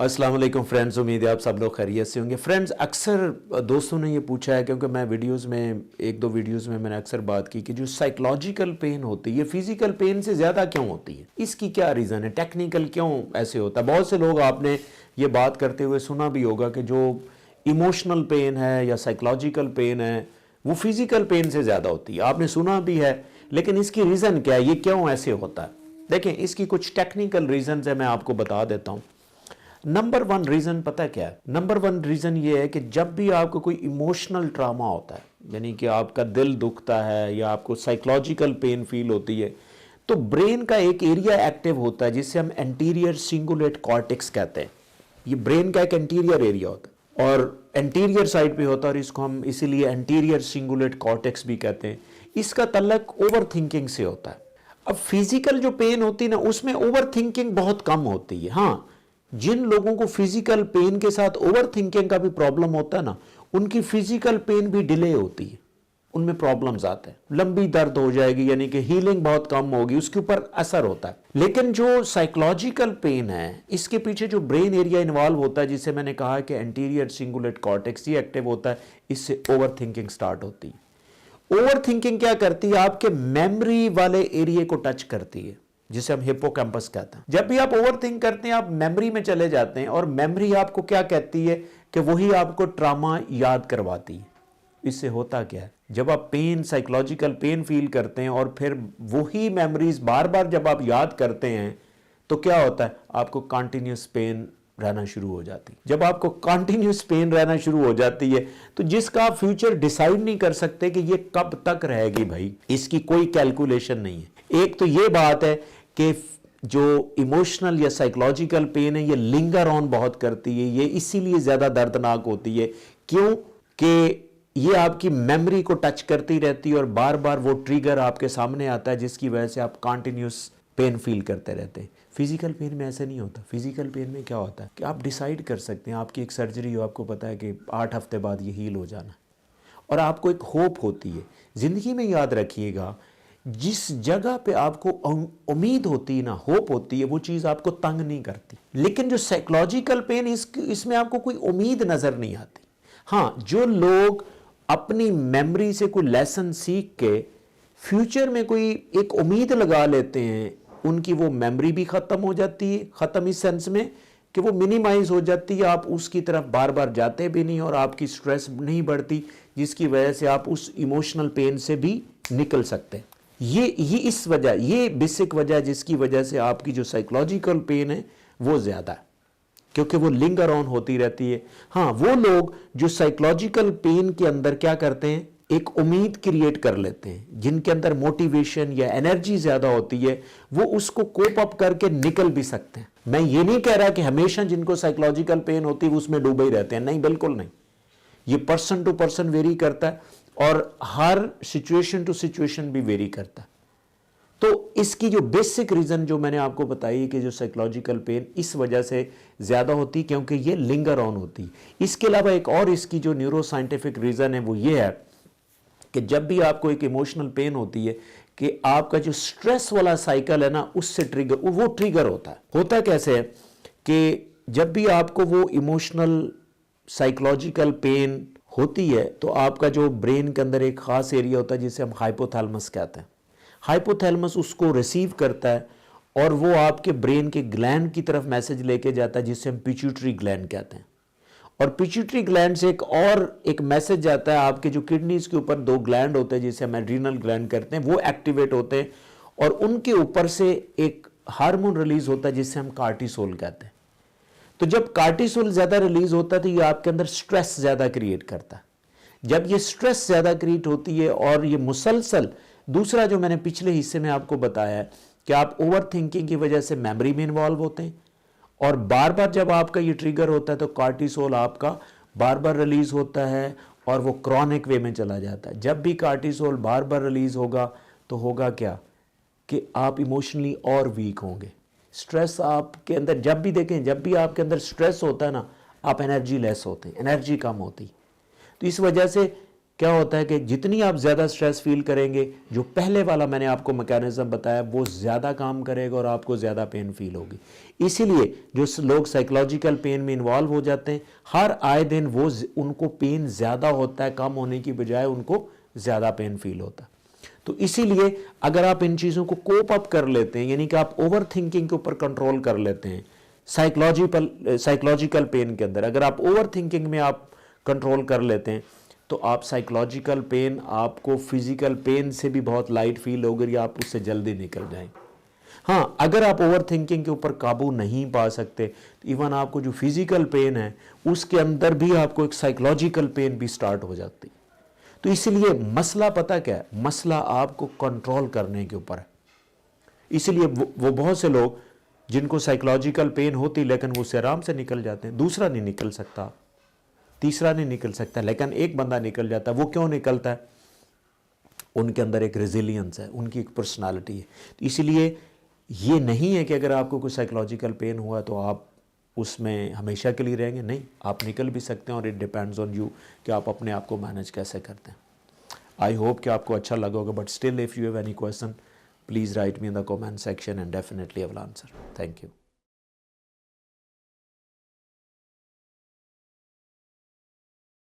अस्सलाम वालेकुम फ्रेंड्स, उम्मीद है आप सब लोग खैरियत से होंगे। फ्रेंड्स, अक्सर दोस्तों ने ये पूछा है, क्योंकि मैं वीडियोस में एक दो वीडियोस में मैंने अक्सर बात की कि जो साइकोलॉजिकल पेन होती है फिजिकल पेन से ज़्यादा क्यों होती है, इसकी क्या रीज़न है, टेक्निकल क्यों ऐसे होता है। बहुत से लोग आपने ये बात करते हुए सुना भी होगा कि जो इमोशनल पेन है या साइकोलॉजिकल पेन है वो फिजिकल पेन से ज़्यादा होती है, आपने सुना भी है। लेकिन इसकी रीज़न क्या है, ये क्यों ऐसे होता है? देखें, इसकी कुछ टेक्निकल रीज़न है, मैं आपको बता देता हूँ। नंबर वन रीज़न पता क्या है? नंबर वन रीज़न ये है कि जब भी आपको कोई इमोशनल ट्रामा होता है, यानी कि आपका दिल दुखता है या आपको साइकोलॉजिकल पेन फील होती है, तो ब्रेन का एक एरिया एक्टिव होता है जिसे हम एंटीरियर सिंगुलेट कॉर्टेक्स कहते हैं। ये ब्रेन का एक एंटीरियर एरिया होता है और एंटीरियर साइड पे होता है, और इसको हम इसीलिए एंटीरियर सिंगुलेट कॉर्टेक्स भी कहते हैं। इसका तल्लक ओवर थिंकिंग से होता है। अब फिजिकल जो पेन होती है ना, उसमें ओवर थिंकिंग बहुत कम होती है। हाँ, जिन लोगों को फिजिकल पेन के साथ ओवर थिंकिंग का भी प्रॉब्लम होता है ना, उनकी फिजिकल पेन भी डिले होती है, उनमें प्रॉब्लम्स आते हैं, लंबी दर्द हो जाएगी, यानी कि हीलिंग बहुत कम होगी, उसके ऊपर असर होता है। लेकिन जो साइकोलॉजिकल पेन है, इसके पीछे जो ब्रेन एरिया इन्वॉल्व होता है, जिसे मैंने कहा कि एंटीरियर सिंगुलेट कॉर्टेक्स ही एक्टिव होता है, इससे ओवर थिंकिंग स्टार्ट होती है। ओवर थिंकिंग क्या करती है? आपके मेमोरी वाले एरिया को टच करती है, जिसे हम हिप्पोकैम्पस कहते हैं। जब भी आप ओवर थिंक करते हैं, आप मेमोरी में चले जाते हैं, और मेमोरी आपको क्या कहती है कि वही आपको ट्रामा याद करवाती है। इससे होता क्या है, जब आप पेन, साइकोलॉजिकल पेन फील करते हैं और फिर वही मेमोरीज बार बार जब आप याद करते हैं, तो क्या होता है, आपको कंटिन्यूस पेन रहना शुरू हो जाती है। जब आपको कंटिन्यूस पेन रहना शुरू हो जाती है, तो जिसका आप फ्यूचर डिसाइड नहीं कर सकते कि ये कब तक रहेगी, भाई इसकी कोई कैलकुलेशन नहीं है। एक तो ये बात है कि जो इमोशनल या साइकोलॉजिकल पेन है, ये लिंगर ऑन बहुत करती है, ये इसीलिए ज्यादा दर्दनाक होती है। क्यों? कि ये आपकी मेमोरी को टच करती रहती है और बार बार वो ट्रिगर आपके सामने आता है, जिसकी वजह से आप कंटिन्यूस पेन फील करते रहते हैं। फिजिकल पेन में ऐसा नहीं होता। फिजिकल पेन में क्या होता है कि आप डिसाइड कर सकते हैं, आपकी एक सर्जरी हो, आपको पता है कि 8 हफ्ते बाद ये हील हो जाना, और आपको एक होप होती है। जिंदगी में याद रखिएगा, जिस जगह पे आपको उम्मीद होती है ना, होप होती है, वो चीज आपको तंग नहीं करती। लेकिन जो साइकोलॉजिकल पेन, इसमें आपको कोई उम्मीद नजर नहीं आती। हाँ, जो लोग अपनी मेमोरी से कोई लेसन सीख के फ्यूचर में कोई एक उम्मीद लगा लेते हैं, उनकी वो मेमोरी भी खत्म हो जाती है। खत्म इस सेंस में कि वो मिनिमाइज हो जाती है, आप उसकी तरफ बार बार जाते भी नहीं और आपकी स्ट्रेस नहीं बढ़ती, जिसकी वजह से आप उस इमोशनल पेन से भी निकल सकते हैं। ये इस वजह, ये बेसिक वजह जिसकी वजह से आपकी जो साइकोलॉजिकल पेन है वो ज्यादा है, क्योंकि वो लिंगर ऑन होती रहती है। हाँ, वो लोग जो साइकोलॉजिकल पेन के अंदर क्या करते हैं, एक उम्मीद क्रिएट कर लेते हैं, जिनके अंदर मोटिवेशन या एनर्जी ज्यादा होती है, वो उसको कोप अप करके निकल भी सकते हैं। मैं ये नहीं कह रहा कि हमेशा जिनको साइकोलॉजिकल पेन होती है उसमें डूबे ही रहते हैं, नहीं, बिल्कुल नहीं। ये पर्सन टू पर्सन वेरी करता है और हर सिचुएशन टू सिचुएशन भी वेरी करता है। तो इसकी जो बेसिक रीजन जो मैंने आपको बताई कि जो साइकोलॉजिकल पेन इस वजह से ज्यादा होती, क्योंकि ये लिंगर ऑन होती। इसके अलावा एक और इसकी जो न्यूरो साइंटिफिक रीजन है वो ये है कि जब भी आपको एक इमोशनल पेन होती है, कि आपका जो स्ट्रेस वाला साइकिल है ना, उससे वो ट्रिगर होता है। होता कैसे है कि जब भी आपको वो इमोशनल साइकोलॉजिकल पेन होती है, तो आपका जो ब्रेन के अंदर एक खास एरिया होता है जिसे हम हाइपोथैलेमस कहते हैं। हाइपोथैलेमस उसको रिसीव करता है और वो आपके ब्रेन के ग्लैंड की तरफ मैसेज लेके जाता है, जिसे हम पिट्यूटरी ग्लैंड कहते हैं। और पिट्यूटरी ग्लैंड से एक मैसेज जाता है, आपके जो किडनीज के ऊपर 2 ग्लैंड होते हैं जिसे हम एड्रीनल ग्लैंड करते हैं, वो एक्टिवेट होते हैं, और उनके ऊपर से एक हार्मोन रिलीज होता है जिसे हम कार्टिसोल कहते हैं। तो जब कार्टिसोल ज्यादा रिलीज होता है तो ये आपके अंदर स्ट्रेस ज्यादा क्रिएट करता है। जब ये स्ट्रेस ज्यादा क्रिएट होती है और ये मुसलसल, दूसरा जो मैंने पिछले हिस्से में आपको बताया है कि आप ओवर थिंकिंग की वजह से मेमोरी में इन्वॉल्व होते हैं, और बार बार जब आपका ये ट्रिगर होता है तो कार्टिसोल आपका बार बार रिलीज होता है और वो क्रॉनिक वे में चला जाता है। जब भी कार्टिसोल बार बार रिलीज होगा तो होगा क्या कि आप इमोशनली और वीक होंगे। स्ट्रेस आपके अंदर, जब भी देखें, जब भी आपके अंदर स्ट्रेस होता है ना, आप एनर्जी लेस होते हैं, एनर्जी कम होती। तो इस वजह से क्या होता है कि जितनी आप ज़्यादा स्ट्रेस फील करेंगे, जो पहले वाला मैंने आपको मैकेनिज्म बताया वो ज़्यादा काम करेगा और आपको ज़्यादा पेन फील होगी। इसीलिए जो लोग साइकोलॉजिकल पेन में इन्वॉल्व हो जाते हैं, हर आए दिन उनको पेन ज़्यादा होता है, कम होने की बजाय उनको ज़्यादा पेन फील होता है। तो इसीलिए अगर आप इन चीज़ों को कोप अप कर लेते हैं, यानी कि आप ओवर थिंकिंग के ऊपर कंट्रोल कर लेते हैं, साइकोलॉजिकल पेन के अंदर अगर आप ओवर थिंकिंग में आप कंट्रोल कर लेते हैं, तो आप साइकोलॉजिकल पेन आपको फिजिकल पेन से भी बहुत लाइट फील होगी, आप उससे जल्दी निकल जाएंगे। हाँ, अगर आप ओवर थिंकिंग के ऊपर काबू नहीं पा सकते, तो इवन आपको जो फिजिकल पेन है उसके अंदर भी आपको एक साइकोलॉजिकल पेन भी स्टार्ट हो जाती है। तो इसलिए मसला पता क्या है, मसला आपको कंट्रोल करने के ऊपर है। इसलिए वो बहुत से लोग जिनको साइकोलॉजिकल पेन होती लेकिन वो उससे आराम से निकल जाते हैं, दूसरा नहीं निकल सकता, तीसरा नहीं निकल सकता, लेकिन एक बंदा निकल जाता है। वो क्यों निकलता है? उनके अंदर एक रेजिलियंस है, उनकी एक पर्सनालिटी है। तो इसलिए ये नहीं है कि अगर आपको कोई साइकोलॉजिकल पेन हुआ तो आप उसमें हमेशा के लिए रहेंगे, नहीं, आप निकल भी सकते हैं और इट डिपेंड्स ऑन यू कि आप अपने आप को मैनेज कैसे करते हैं। आई होप कि आपको अच्छा लगा होगा, but still if you have any question please write me in the comment section and definitely I will answer. Thank you.